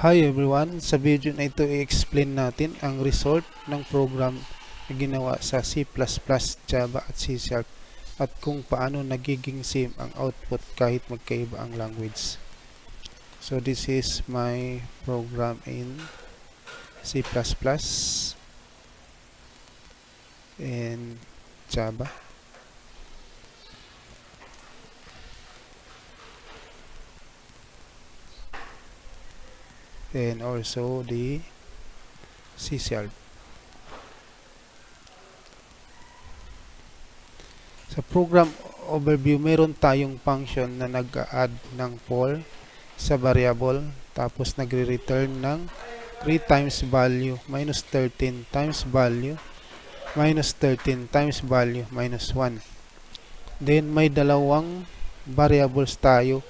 Hi everyone! Sa video na ito i-explain natin ang result ng program na ginawa sa C++, Java at C# at kung paano nagiging same ang output kahit magkaiba ang language. So this is my program in C++ and Java. And also the C#. Sa program overview, meron tayong function na nag-add ng 4 sa variable, tapos nagre-return ng 3 times value minus 13 times value minus 13 times value minus 1. Then may dalawang variables tayo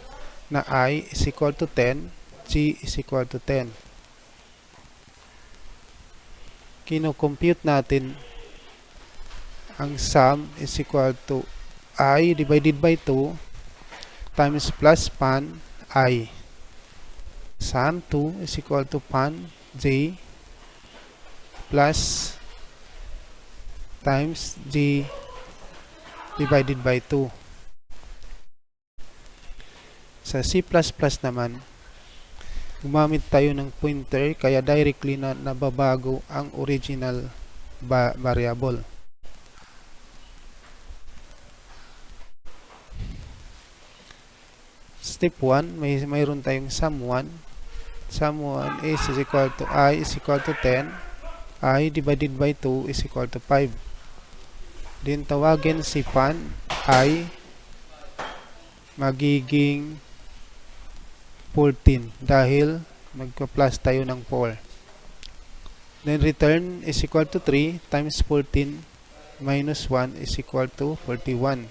na I is equal to 10, G is equal to 10. Kino-compute natin ang sum is equal to I divided by 2 times plus pan I. Sum 2 is equal to pan J plus times G divided by 2. Sa C++ naman, gumamit tayo ng pointer kaya directly na nababago ang original variable. Step 1, mayroon tayong sum 1. Sum 1 is equal to I is equal to 10. I divided by 2 is equal to 5. Then tawagin si pan I magiging 14 dahil magpa-plus tayo ng 4. Then return is equal to 3 times 14 minus 1 is equal to 41.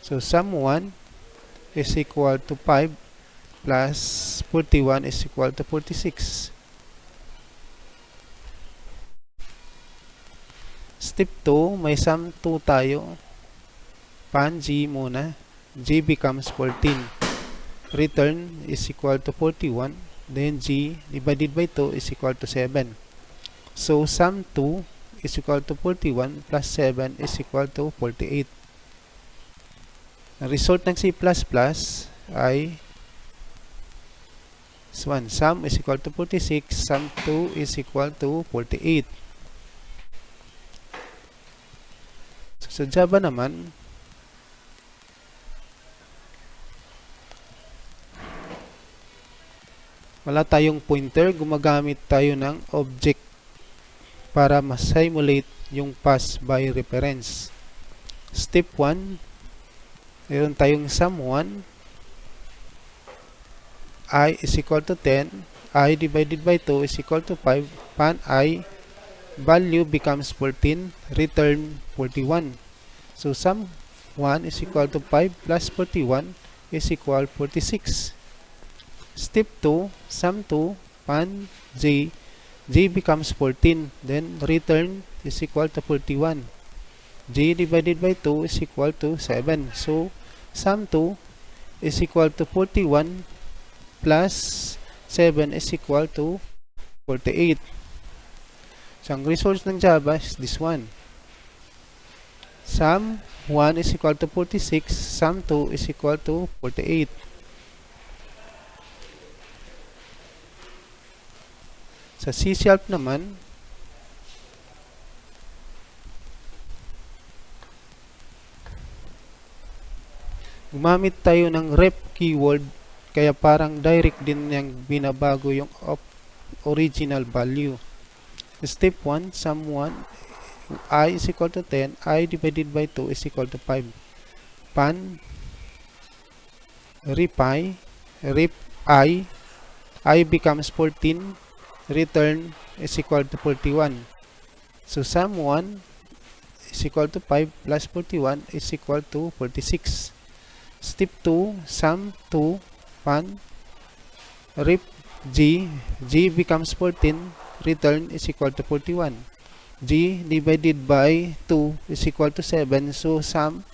So sum 1 is equal to 5 plus 41 is equal to 46. Step 2, may sum 2 tayo. Pan G muna. G becomes 14. Return is equal to 41. Then G divided by 2 is equal to 7. So sum 2 is equal to 41 plus 7 is equal to 48. Ang result ng C++ ay sum is equal to 46, sum 2 is equal to 48. So, sa Java naman, wala tayong pointer, gumagamit tayo ng object para ma-simulate yung pass by reference. Step 1, meron tayong sum 1, I is equal to 10, I divided by 2 is equal to 5, pan I, value becomes 14, return 41. So sum 1 is equal to 5 plus 41 is equal 46. Step 2, sum 2, pan J, J becomes 14, then return is equal to 41. J divided by 2 is equal to 7. So sum 2 is equal to 41 plus 7 is equal to 48. So ang result ng Java is this one. Sum 1 is equal to 46, sum 2 is equal to 48. Sa C# naman, gumamit tayo ng ref keyword kaya parang direct din yung binabago yung original value. Step 1, sum 1, I is equal to 10, I divided by 2 is equal to 5. Pan ref I becomes 14, return is equal to 41. So sum 1 is equal to 5 plus 41 is equal to 46. Step 2, sum 2, pan ref G becomes 14, return is equal to 41. G divided by 2 is equal to 7, so sum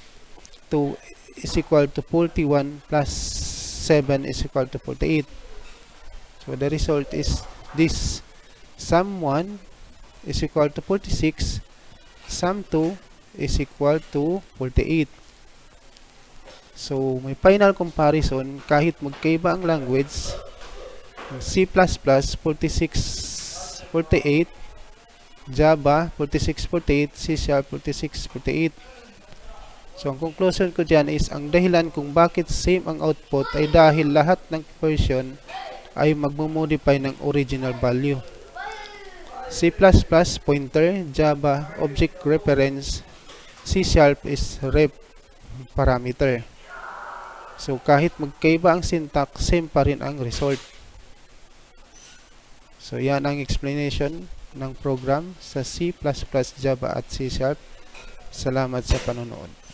2 is equal to 41 plus 7 is equal to 48. So the result is this: sum 1 is equal to 46, sum 2 is equal to 48. So may final comparison kahit magkaiba ang language. C++ 46 48, Java 46 48, C# 46 48. So ang conclusion ko dyan is ang dahilan kung bakit same ang output ay dahil lahat ng version ay magmumodify ng original value. C++ pointer, Java object reference, C# is ref parameter. So kahit magkaiba ang syntax, same pa rin ang result. So yan ang explanation ng program sa C++, Java at C#. Salamat sa panonood.